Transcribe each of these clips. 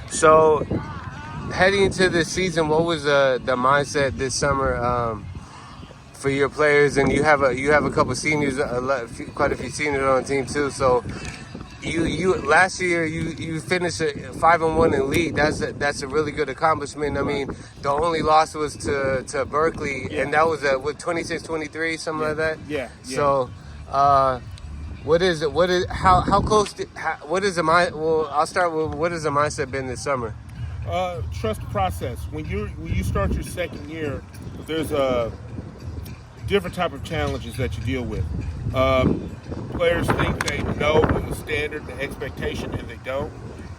So heading into this season, what was the mindset this summer for your players? And you have a couple seniors, quite a few seniors on the team too. So you last year you finished 5-1 in league. That's a really good accomplishment. I mean, the only loss was to Berkeley, Yeah. and that was with 26-23, something like that. Yeah. So. What is it? What is how close? What is the mind? Well, I'll start with what has the mindset been this summer? Trust the process. When you start your second year, there's different type of challenges that you deal with. Players think they know the standard, the expectation, and they don't.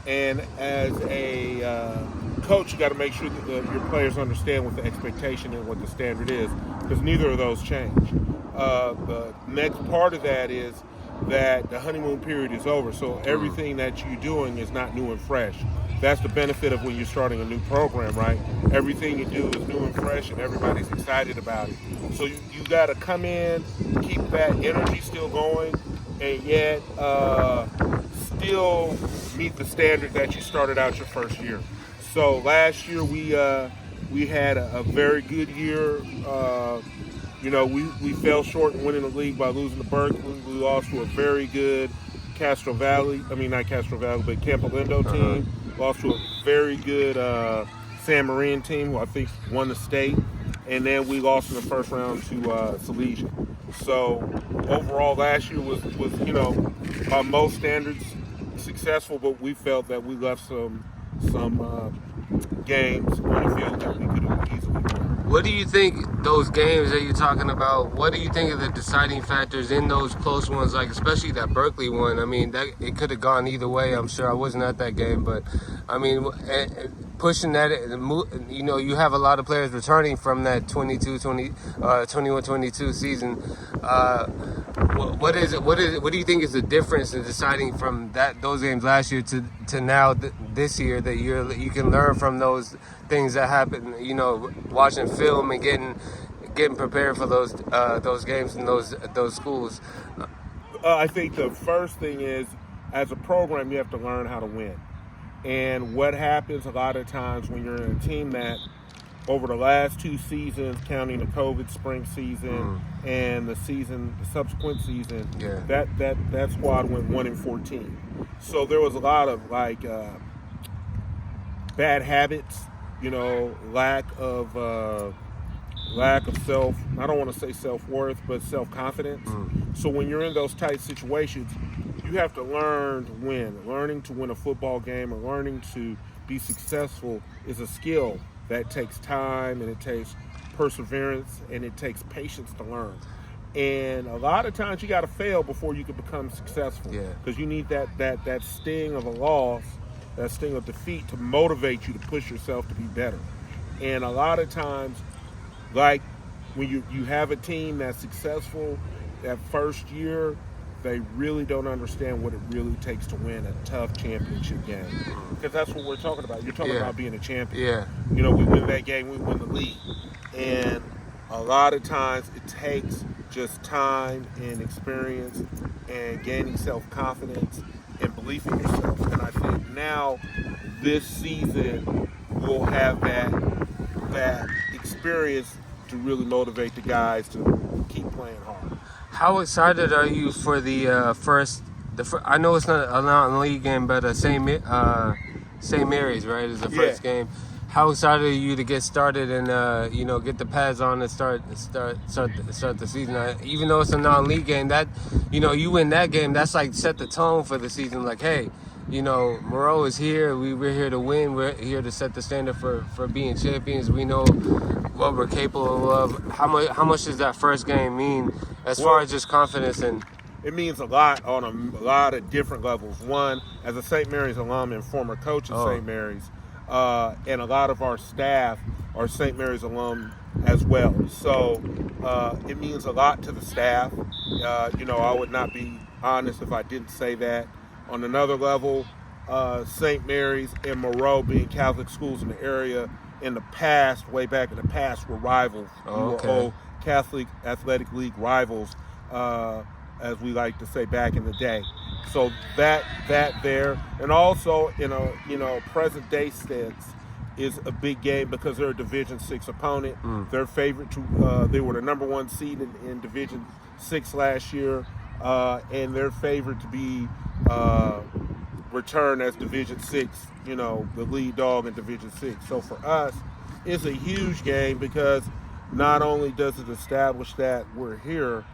And as a coach, you got to make sure that your players understand what the expectation and what the standard is, because neither of those change. The next part of that is that the honeymoon period is over, so everything that you're doing is not new and fresh. That's the benefit of when you're starting a new program, right? Everything you do is new and fresh, and everybody's excited about it. So you got to come in, keep that energy still going, and yet still meet the standard that you started out your first year. So last year we had a very good year. We fell short in winning the league by losing to Berkeley. We lost to a very good Castro Valley. I mean, not Castro Valley, but Campo Lindo team. Lost to a very good San Marin team, who I think won the state. And then we lost in the first round to Salesian. So overall, last year was by most standards successful, but we felt that we left some games on the field that we could have easily won. What do you think those games that you're talking about? What do you think of the deciding factors in those close ones, like especially that Berkeley one? I mean, that it could have gone either way. I'm sure I wasn't at that game, but I mean, pushing that, you have a lot of players returning from that 21-22 season. What is it? What do you think is the difference in deciding from those games last year to now this year that you can learn from those things that happen? Watching film and getting prepared for those games and those schools. I think the first thing is, as a program, you have to learn how to win. And what happens a lot of times when you're in a team that, over the last two seasons, counting the COVID spring season and the subsequent season, that squad went 1-14. So there was a lot of bad habits, lack of self. I don't want to say self-worth, but self-confidence. So when you're in those tight situations, you have to learn to win. Learning to win a football game or learning to be successful is a skill that takes time, and it takes perseverance, and it takes patience to learn. And a lot of times you got to fail before you can become successful. Because you need that sting of a loss, that sting of defeat, to motivate you to push yourself to be better. And a lot of times, like when you have a team that's successful that first year, they really don't understand what it really takes to win a tough championship game. Because that's what we're talking about. You're talking about being a champion. We win that game, we win the league. And a lot of times it takes just time and experience and gaining self-confidence and belief in yourself. And I think now this season we'll have that experience to really motivate the guys to keep playing hard. How excited are you for the first? I know it's not a league game, but St. Mary's, right, is the first game. How excited are you to get started and get the pads on and start the season? Even though it's a non-league game, that you win that game, that's like set the tone for the season. Like, hey, Moreau is here. We're here to win. We're here to set the standard for being champions. We know what we're capable of. How much does that first game mean as far as just confidence? And it means a lot on a lot of different levels. One, as a St. Mary's alum and former coach of St. Mary's, and a lot of our staff are St. Mary's alum as well. So it means a lot to the staff. I would not be honest if I didn't say that. On another level, St. Mary's and Moreau, being Catholic schools in the area, in the past, way back in the past, were rivals. We were old Catholic Athletic League rivals, as we like to say back in the day. So that there, and also in a present day sense, is a big game because they're a Division 6 opponent. They're favorite to. They were the number 1 seed in Division 6 last year, and they're favored to be returned as Division 6. The lead dog in Division 6. So for us, it's a huge game because not only does it establish that we're here,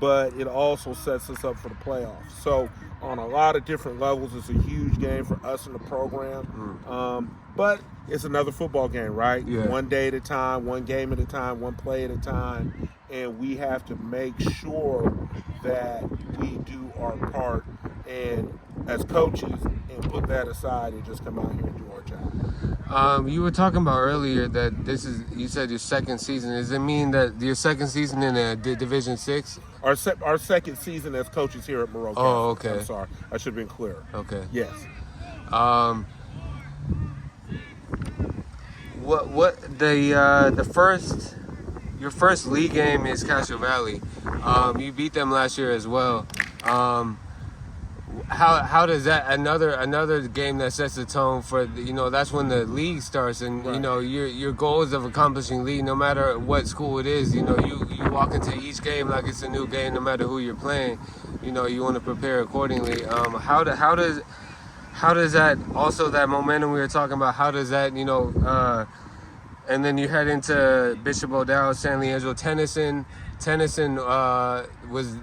but it also sets us up for the playoffs. So on a lot of different levels, it's a huge game for us in the program. But it's another football game, right? Yeah. One day at a time, one game at a time, one play at a time. And we have to make sure that we do our part and as coaches and put that aside and just come out here and do our job. You were talking about earlier that you said your second season. Does it mean that your second season in Division 6? Our second season as coaches here at Moreau. Oh, okay. I'm sorry. I should have been clear. Okay. Yes. Your first league game is Castro Valley. You beat them last year as well. How does that another game that sets the tone for that's when the league starts, and Right. your goals of accomplishing league, no matter what school it is, you walk into each game like it's a new game, no matter who you're playing. You want to prepare accordingly. How does that, also that momentum we were talking about, how does that and then you head into Bishop O'Dowd, San Leandro, Tennyson. Tennyson was,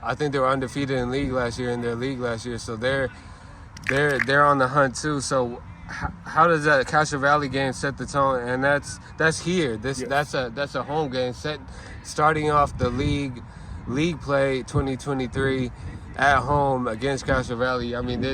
I think they were undefeated in league last year, so they're on the hunt too. So how does that Castro Valley game set the tone? And that's here. Yes. That's a home game starting off the league play 2023 at home against Castro Valley. I mean,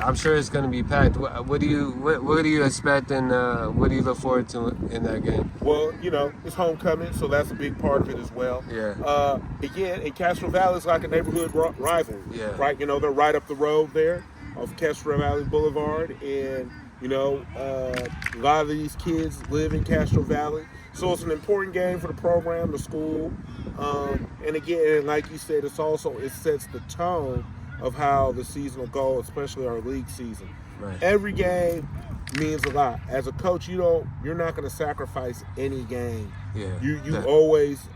I'm sure it's going to be packed. What do you expect, and what do you look forward to in that game? Well, it's homecoming, so that's a big part of it as well. Yeah. Again, in Castro Valley, it's like a neighborhood rivalry. Yeah. Right? They're right up the road there off Castro Valley Boulevard, and a lot of these kids live in Castro Valley, so it's an important game for the program, the school. And again, like you said, it sets the tone of how the season will go, especially our league season. Right. Every game means a lot. As a coach, you're not going to sacrifice any game. Yeah. You always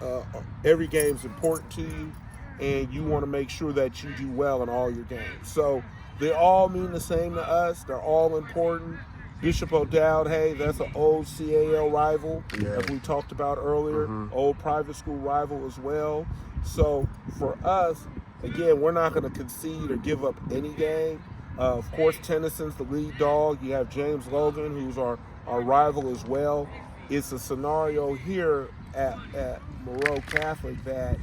every game's important to you, and you want to make sure that you do well in all your games. So they all mean the same to us. They're all important. Bishop O'Dowd, hey, that's an old CAL rival, as we talked about earlier, old private school rival as well. So for us, again, we're not going to concede or give up any game. Of course, Tennyson's the lead dog. You have James Logan, who's our rival as well. It's a scenario here at Moreau Catholic that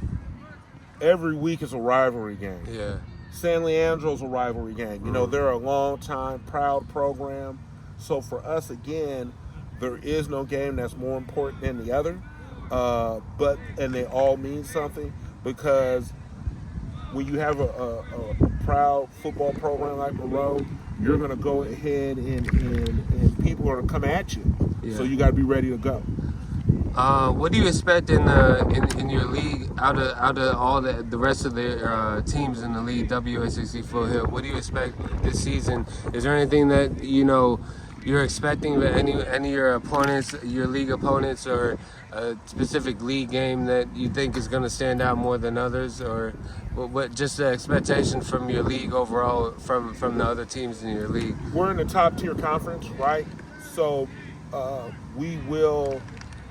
every week is a rivalry game. Yeah. San Leandro's a rivalry game. They're a long-time, proud program. So for us, again, there is no game that's more important than the other, and they all mean something, because when you have a proud football program like Moreau, you're going to go ahead and people are going to come at you. Yeah. So you got to be ready to go. What do you expect in your league out of all the rest of the teams in the league, WSAC Foothill? What do you expect this season? Is there anything that you're expecting with any of your opponents, your league opponents, or a specific league game that you think is going to stand out more than others, or what just the expectation from your league overall from the other teams in your league? We're in the top tier conference, right? So we will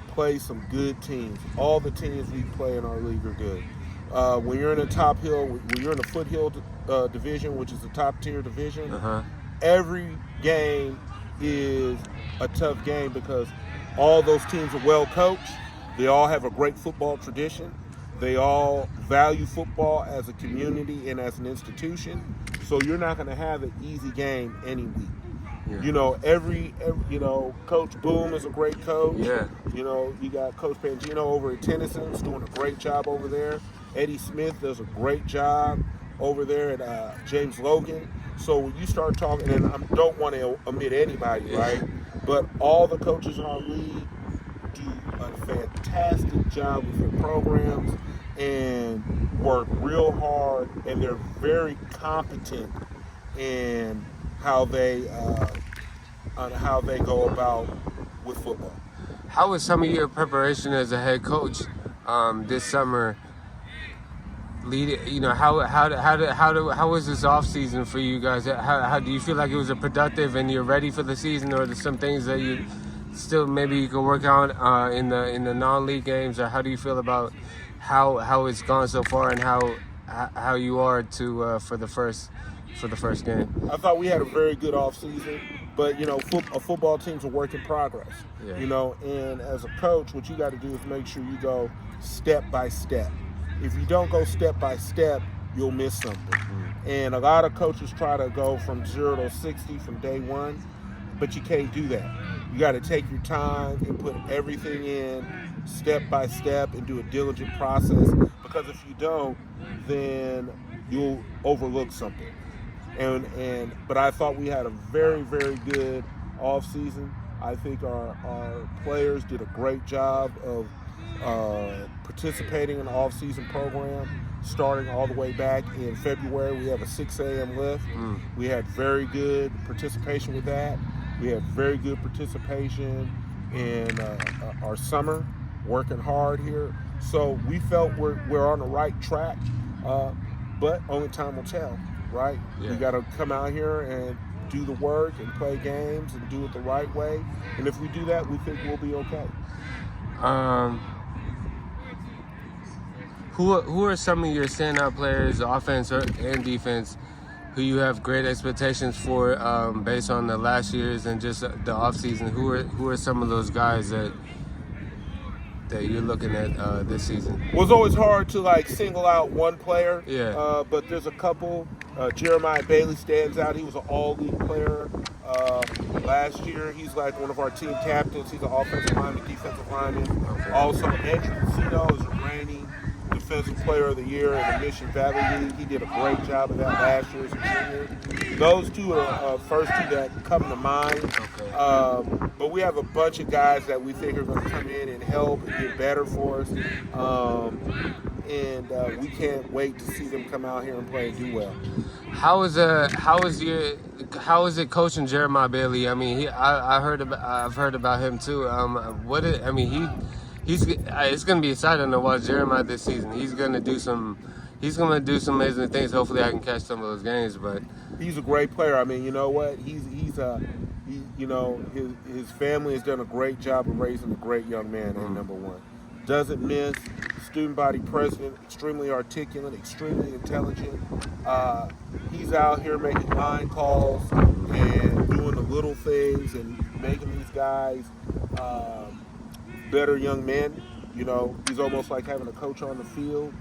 play some good teams. All the teams we play in our league are good. When you're in the top hill, when you're in the foothill division, which is the top tier division, every game is a tough game because all those teams are well coached. They all have a great football tradition. They all value football as a community and as an institution. So you're not going to have an easy game any week. Yeah. Every Coach Boom is a great coach. Yeah. You got Coach Pangino over at Tennyson's doing a great job over there. Eddie Smith does a great job over there at James Logan. So when you start talking, and I don't want to omit anybody, right? But all the coaches in our league do a fantastic job with their programs. and work real hard, and they're very competent in how they on how they go about with football. How was some of your preparation as a head coach this summer? How was this off season for you guys? How do you feel like it was a productive and you're ready for the season, or there's some things that you still maybe you can work on in the non-league games, or how do you feel about how it's gone so far and how you are to for the first game? I thought we had a very good off season, but a football team's a work in progress. Yeah. And as a coach, what you got to do is make sure you go step by step. If you don't go step by step, you'll miss something. Mm-hmm. And a lot of coaches try to go from 0 to 60 from day one, but you can't do that. You got to take your time and put everything in step by step and do a diligent process, because if you don't, then you'll overlook something. But I thought we had a very, very good off season. I think our players did a great job of participating in the off-season program, starting all the way back in February. We have a 6 a.m. lift. We had very good participation with that. We had very good participation in our summer, working hard here. So we felt we're on the right track, but only time will tell, right? Yeah. We got to come out here and do the work and play games and do it the right way. And if we do that, we think we'll be okay. Who are some of your standout players, offense and defense, who you have great expectations for based on the last year's and just the offseason? Who are some of those guys that you're looking at this season? Well, it's always hard to single out one player. Yeah. But there's a couple. Jeremiah Bailey stands out. He was an all-league player last year. He's like one of our team captains. He's an offensive lineman, defensive lineman. Okay. Also, Andrew Casino is a reigning defensive player of the year in the Mission Valley League. He did a great job of that last year as a junior. Those two are first two that come to mind. Okay. But we have a bunch of guys that we think are going to come in and help and get better for us. And we can't wait to see them come out here and play and do well. How is it coaching Jeremiah Bailey? I mean, I've heard about him too. It's gonna be exciting to watch Jeremiah this season. He's gonna do some amazing things. Hopefully, I can catch some of those games. But he's a great player. I mean, you know what? His family has done a great job of raising a great young man. And number one, doesn't miss. Student body president, extremely articulate, extremely intelligent. He's out here making line calls and doing the little things and making these guys better young men. He's almost like having a coach on the field.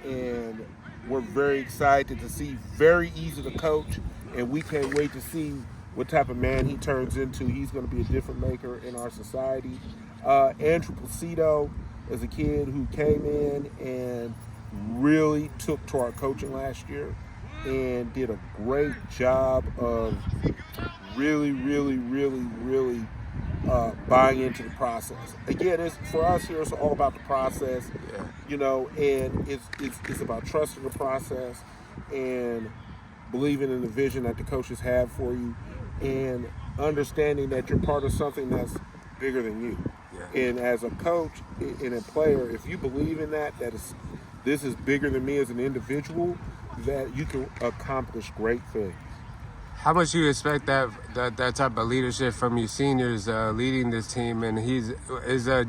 And we're very excited to see. Very easy to coach, and we can't wait to see what type of man he turns into. He's going to be a different maker in our society. Andrew Placido is a kid who came in and really took to our coaching last year and did a great job of really buying into the process. Again, for us here, it's all about the process, and it's about trusting the process and believing in the vision that the coaches have for you and understanding that you're part of something that's bigger than you. Yeah. And as a coach and a player, if you believe in that this is bigger than me as an individual, that you can accomplish great things. how much do you expect that type of leadership from your seniors leading this team? And is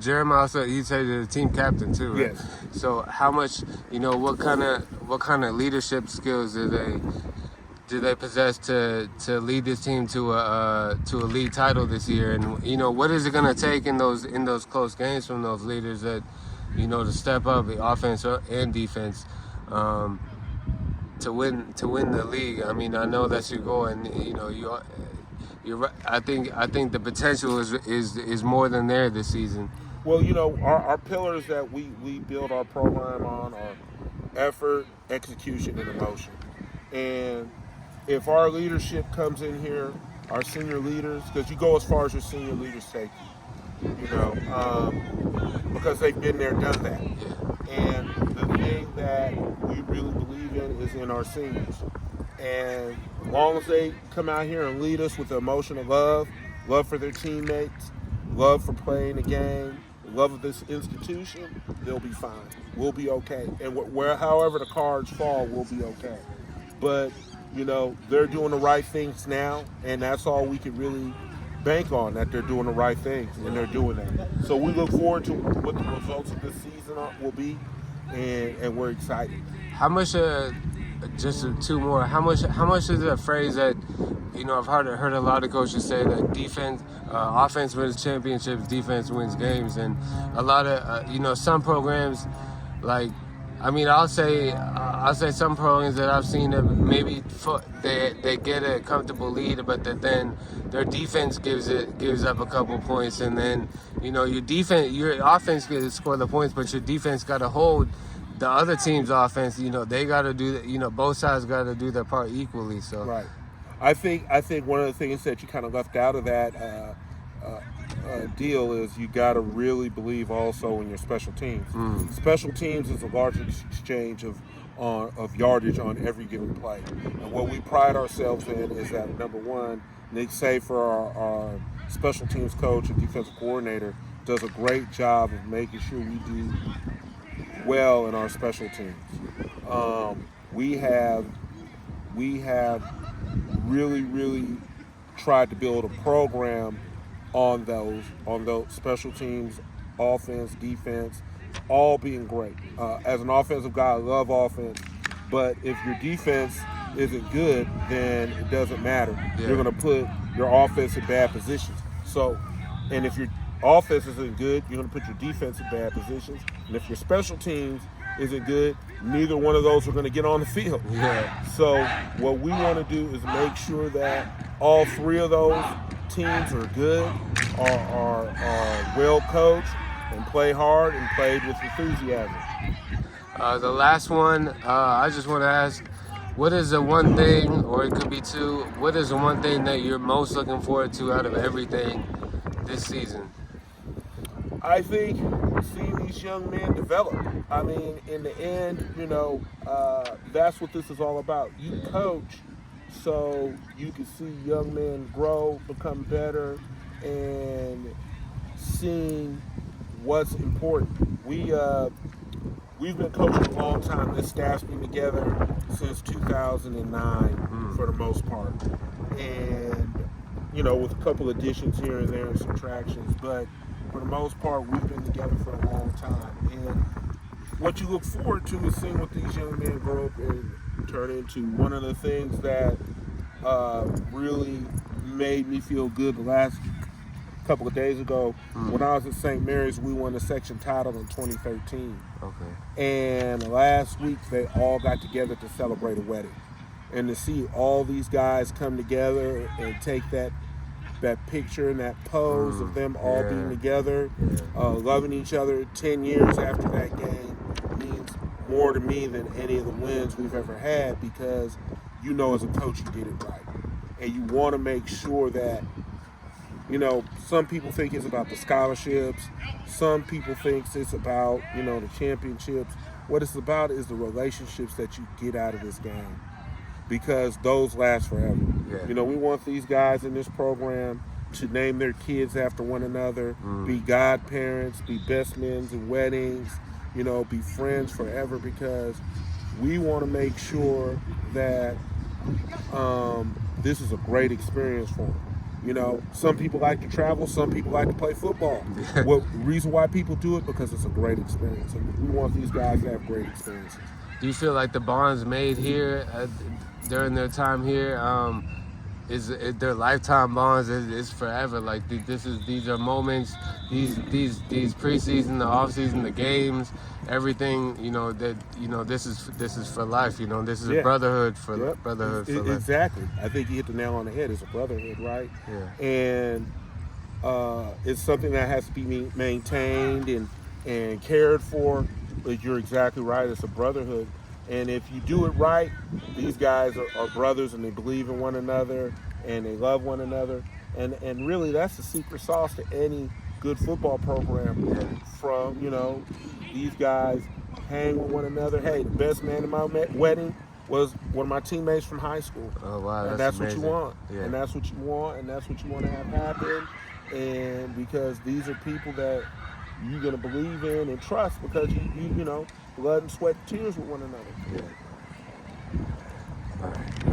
Jeremiah also? He's the team captain too, right? Yes. So how much? What kind of leadership skills do they possess to lead this team to a league title this year? And what is it going to take in those close games from those leaders that to step up the offense and defense to win the league? I mean, I know that's your goal, and you're right. I think the potential is more than there this season. Well, our pillars that we build our program on are effort, execution, and emotion. And if our leadership comes in here, our senior leaders, because you go as far as your senior leaders take you, because they've been there, done that. Yeah. And the thing that we really believe in is in our seniors. And as long as they come out here and lead us with the emotional love for their teammates, love for playing the game, love of this institution, they'll be fine. We'll be okay. And however the cards fall, we'll be okay. But, they're doing the right things now, and that's all we can really bank on, that they're doing the right things, and they're doing that. So we look forward to what the results of this season will be, and we're excited. How much? Just two more. How much is a phrase that I've heard a lot of coaches say that offense wins championships, defense wins games, and a lot of some programs like. I'll say some programs that I've seen that maybe they get a comfortable lead, but that then their defense gives up a couple points, and then your offense can score the points, but your defense got to hold the other team's offense. They got to do both sides got to do their part equally. So right, I think one of the things that you kind of left out of that deal is you got to really believe also in your special teams. Special teams is a large exchange of yardage on every given play. And what we pride ourselves in is that, number one, Nick Safer, our special teams coach and defensive coordinator, does a great job of making sure we do well in our special teams. We have really, really tried to build a program on those special teams, offense, defense, all being great. As an offensive guy, I love offense, but if your defense isn't good, then it doesn't matter. Yeah. You're going to put your offense in bad positions. And if your offense isn't good, you're going to put your defense in bad positions. And if your special teams isn't good, neither one of those are going to get on the field. Yeah. So what we want to do is make sure that all three of those teams are good, are well coached, and play hard and played with enthusiasm. The last one, I just want to ask, what is the one thing, or it could be two, what is the one thing that you're most looking forward to out of everything this season? I think seeing these young men develop. In the end, that's what this is all about. You coach so you can see young men grow, become better, and seeing what's important. We've been coaching a long time. This staff's been together since 2009 for the most part. And, with a couple additions here and there and subtractions. But for the most part, we've been together for a long time. And what you look forward to is seeing what these young men grow up and turn into. One of the things that really made me feel good the last couple of days ago, when I was at St. Mary's, we won the section title in 2013. Okay. And last week, they all got together to celebrate a wedding. And to see all these guys come together and take that picture and that pose of them all being together, loving each other 10 years after that game means more to me than any of the wins we've ever had, because as a coach you did it right. And you want to make sure that, some people think it's about the scholarships. Some people think it's about, the championships. What it's about is the relationships that you get out of this game, because those last forever. Yeah. We want these guys in this program to name their kids after one another, be godparents, be best men in weddings, be friends forever, because we want to make sure that this is a great experience for them. Some people like to travel, some people like to play football. The reason why people do it, because it's a great experience, and we want these guys to have great experiences. Do you feel like the bonds made here during their time here is their lifetime bonds? Is forever? Like these are moments. These preseason, the offseason, the games, everything. This is for life. This is brotherhood for life. Exactly. I think you hit the nail on the head. It's a brotherhood, right? Yeah. And it's something that has to be maintained and cared for. But you're exactly right. It's a brotherhood. And if you do it right, these guys are brothers, and they believe in one another, and they love one another. And really, that's the secret sauce to any good football program. From, these guys hang with one another. Hey, the best man in my wedding was one of my teammates from high school. Oh wow, And that's what amazing. you want. Yeah. And that's what you want, and that's what you want to have happen. And because these are people that you're gonna believe in and trust, because you know, blood and sweat and tears with one another. Yeah. All right.